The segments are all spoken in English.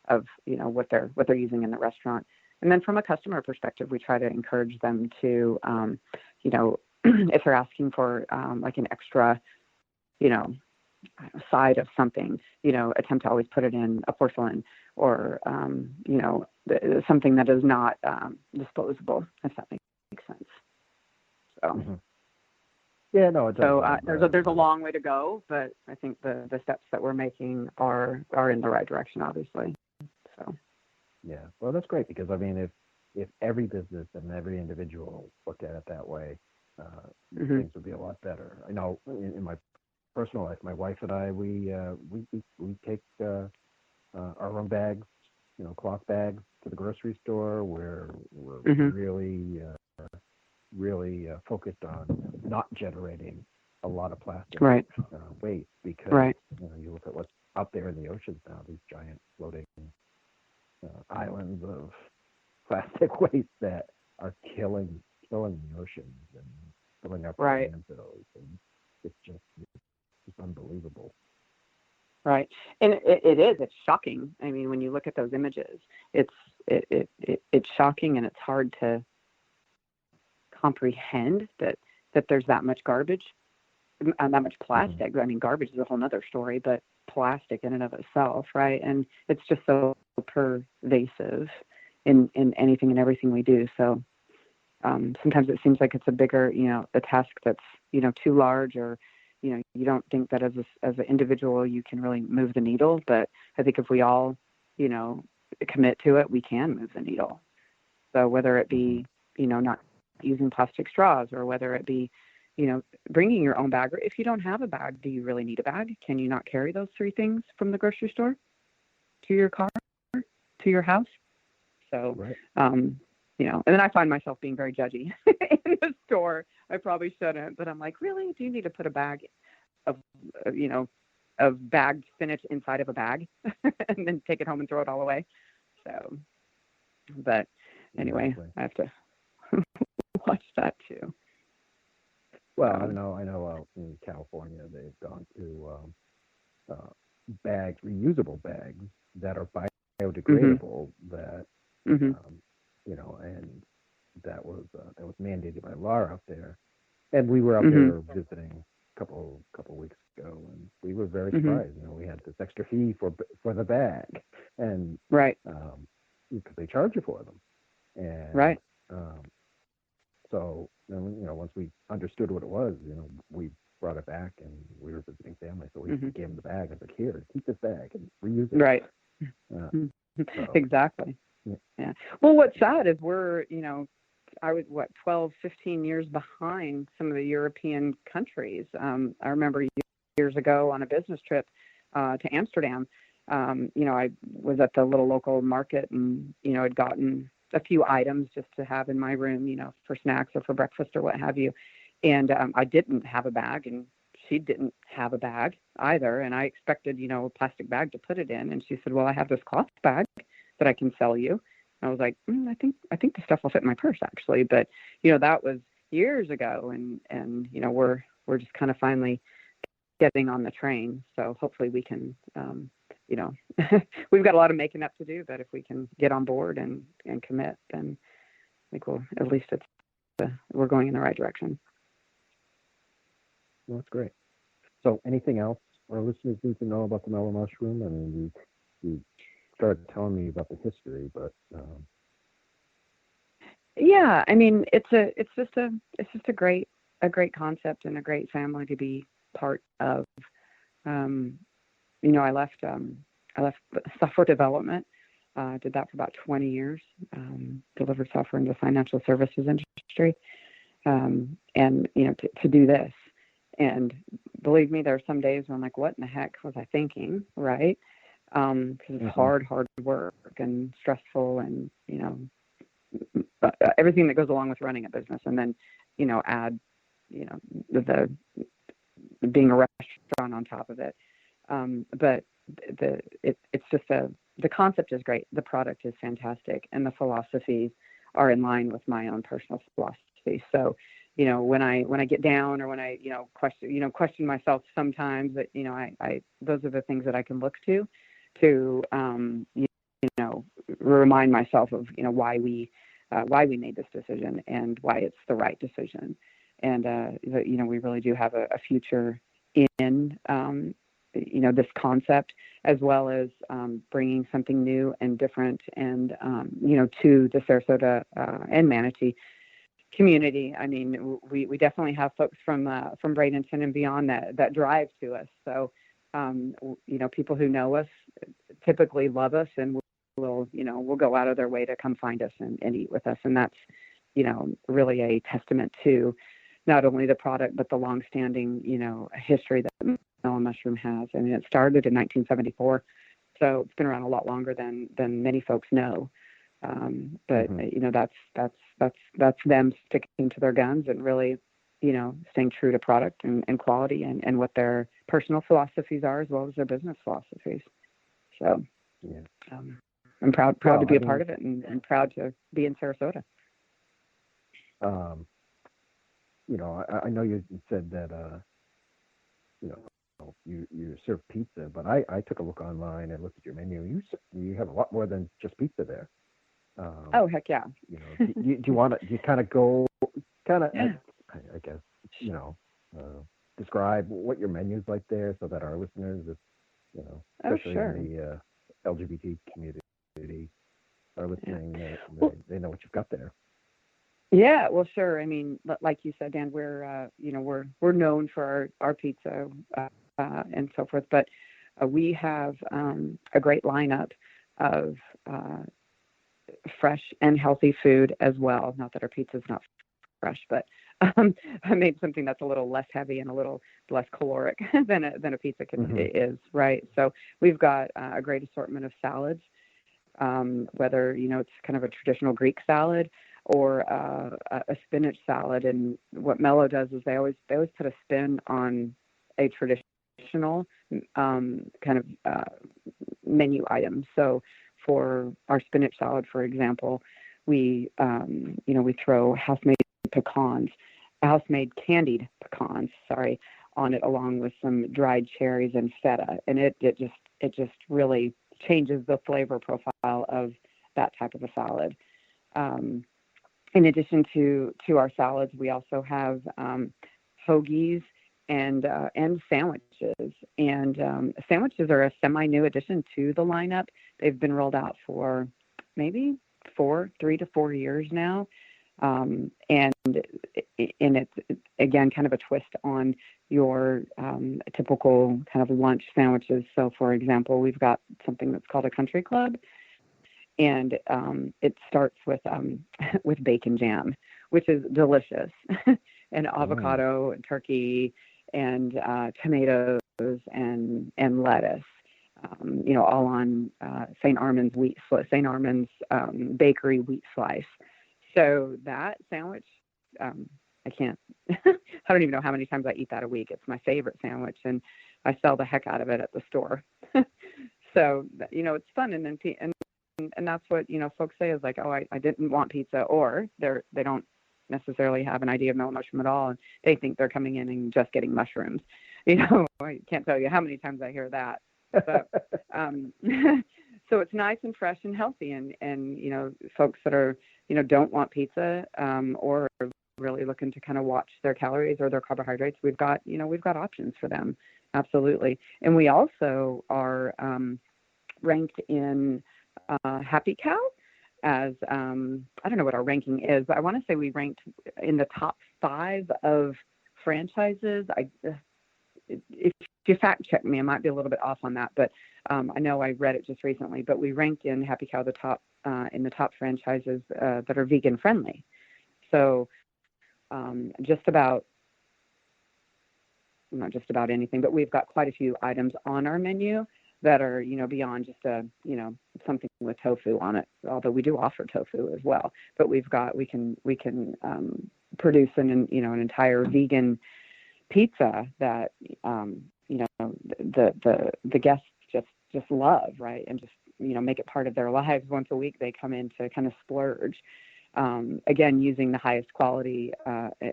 of, what they're using in the restaurant. And then from a customer perspective, we try to encourage them to, if they're asking for like an extra, side of something, attempt to always put it in a porcelain or, something that is not disposable, if that makes sense. So, yeah, no, it does. So there's a long way to go, but I think the steps that we're making are in the right direction, obviously. So. Yeah, well, that's great because I mean, if every business and every individual looked at it that way, things would be a lot better. I know in my personal life, my wife and I, we take our own bags, cloth bags to the grocery store. We're really focused on not generating a lot of plastic waste because you look at what's out there in the oceans now, these giant floating islands of plastic waste that are killing the oceans and filling up landfills, and it's just unbelievable. Right, and it's shocking. I mean, when you look at those images, it's shocking, and it's hard to comprehend that there's that much garbage and that much plastic. I mean, garbage is a whole nother story, but plastic in and of itself, right? And it's just so pervasive in anything and everything we do. So sometimes it seems like it's a bigger, a task that's, too large, or, you don't think that as an individual you can really move the needle. But I think if we all, commit to it, we can move the needle. So whether it be, not using plastic straws, or whether it be, bringing your own bag, or if you don't have a bag, do you really need a bag? Can you not carry those 3 things from the grocery store to your car, to your house? So, and then I find myself being very judgy in the store. I probably shouldn't, but I'm like, really? Do you need to put a bag of bagged spinach inside of a bag and then take it home and throw it all away? So, but anyway, I have to watch that too. Well, I know out in California, they've gone to reusable bags that are biodegradable that, and that was mandated by law out there. And we were out there visiting a couple weeks ago, and we were very surprised. We had this extra fee for the bag, and because they charge you for them, and so once we understood what it was, we brought it back, and we were visiting family, so we gave them the bag. I was like, here, keep this bag and reuse it. Right. Exactly. Yeah. Well, what's sad is we're, I was 12, 15 years behind some of the European countries. I remember years ago on a business trip to Amsterdam. I was at the little local market, and had gotten a few items just to have in my room, for snacks or for breakfast or what have you. And I didn't have a bag, and she didn't have a bag either. And I expected, a plastic bag to put it in. And she said, well, I have this cloth bag that I can sell you. And I was like, I think the stuff will fit in my purse, actually. But, that was years ago. And we're just kind of finally getting on the train. So hopefully we can, we've got a lot of making up to do, but if we can get on board and commit, then I think at least we're going in the right direction. Well, that's great. So anything else our listeners need to know about the Mellow Mushroom? I mean, you started telling me about the history, but yeah, I mean, it's just a great concept and a great family to be part of. I left software development. Did that for about 20 years. Delivered software into the financial services industry, and to do this. And believe me, there are some days where I'm like, what in the heck was I thinking, right? Because it's hard work and stressful, and everything that goes along with running a business, and then add the being a restaurant on top of it. But it's just the concept is great, the product is fantastic, and the philosophies are in line with my own personal philosophy. So when I get down, or when I question myself sometimes, that I those are the things that I can look to remind myself of, why we made this decision and why it's the right decision. And, we really do have a future in, this concept, as well as bringing something new and different and, to the Sarasota and Manatee community. I mean, we definitely have folks from Bradenton and beyond that drive to us. So, people who know us typically love us and will go out of their way to come find us and eat with us. And that's, really a testament to not only the product, but the longstanding, history that Mellow Mushroom has. I mean, it started in 1974, so it's been around a lot longer than many folks know. But that's them sticking to their guns and really, staying true to product and quality and what their personal philosophies are, as well as their business philosophies. So, I'm proud to be a part of it and proud to be in Sarasota. I know you said that, you serve pizza, but I took a look online and looked at your menu. You have a lot more than just pizza there. Oh, heck yeah. Do you want to, kind of go, I guess, describe what your menu's like there so that our listeners, especially in the LGBT community, are listening, they know what you've got there. Yeah, well, sure. I mean, like you said, Dan, we're known for our pizza and so forth, but we have a great lineup of fresh and healthy food as well. Not that our pizza is not fresh, but I made something that's a little less heavy and a little less caloric than a pizza is, right? So we've got a great assortment of salads, whether it's kind of a traditional Greek salad or a spinach salad. And what Mellow does is they always put a spin on a traditional kind of menu item. So for our spinach salad, for example, we throw house-made candied pecans, on it, along with some dried cherries and feta, and it just really changes the flavor profile of that type of a salad. In addition to our salads, we also have hoagies and sandwiches. And sandwiches are a semi-new addition to the lineup. They've been rolled out for maybe 3 to 4 years now. And it's, again, kind of a twist on your typical kind of lunch sandwiches. So, for example, we've got something that's called a country club, and it starts with bacon jam, which is delicious, and avocado and turkey and tomatoes and lettuce, all on St. Armand's bakery wheat slice. So that sandwich, I don't even know how many times I eat that a week. It's my favorite sandwich, and I sell the heck out of it at the store. So, it's fun. And that's what, folks say is like, oh, I didn't want pizza, or they don't necessarily have an idea of Mellow Mushroom at all, and they think they're coming in and just getting mushrooms. I can't tell you how many times I hear that. But, so it's nice and fresh and healthy, and folks that are, don't want pizza, or really looking to kind of watch their calories or their carbohydrates, we've got options for them. Absolutely. And we also are ranked in Happy Cow as, I don't know what our ranking is, but I want to say we ranked in the top 5 of franchises. If you fact check me, I might be a little bit off on that, but I know I read it just recently, but we ranked in Happy Cow in the top franchises that are vegan friendly. So not just about anything, but we've got quite a few items on our menu that are, beyond just something with tofu on it, although we do offer tofu as well. But we can produce an entire vegan pizza that, the guests just love, right? And just, make it part of their lives. Once a week, they come in to kind of splurge. Again, using the highest quality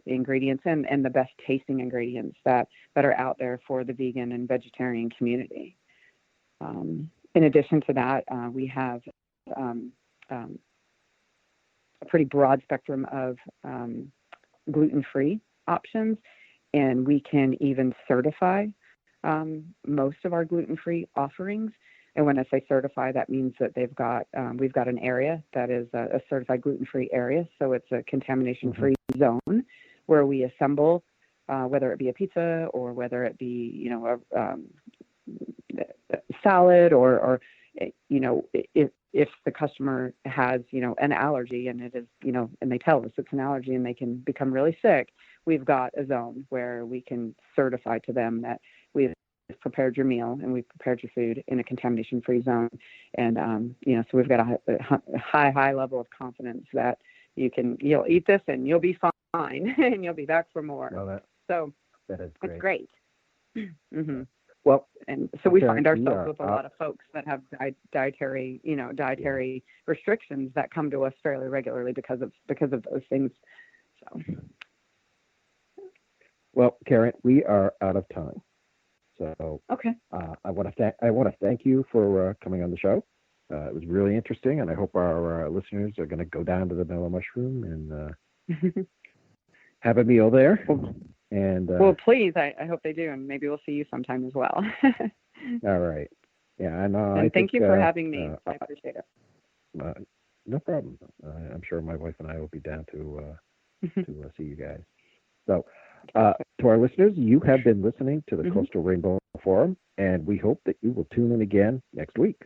ingredients and the best tasting ingredients that are out there for the vegan and vegetarian community. In addition to that, we have a pretty broad spectrum of gluten-free options, and we can even certify most of our gluten-free offerings. And when I say certify, that means that we've got an area that is a certified gluten-free area. So it's a contamination-free zone where we assemble, whether it be a pizza or whether it be, a salad or if the customer has, an allergy and it is, and they tell us it's an allergy and they can become really sick, we've got a zone where we can certify to them that we've prepared your meal and we've prepared your food in a contamination-free zone. And, so we've got a high level of confidence that you'll eat this and you'll be fine and you'll be back for more. Well, that is great. It's great. Mm-hmm. Well, and so we find ourselves with a lot of folks that have dietary restrictions that come to us fairly regularly because of those things. So, well, Karen, we are out of time. So, okay. I want to thank you for coming on the show. It was really interesting, and I hope our listeners are going to go down to the Mellow Mushroom and have a meal there. Well, please, I hope they do, and maybe we'll see you sometime as well. All right. Yeah, and thank you for having me. I appreciate it. No problem. I'm sure my wife and I will be down to see you guys. So, to our listeners, you have been listening to the Coastal Rainbow Forum, and we hope that you will tune in again next week.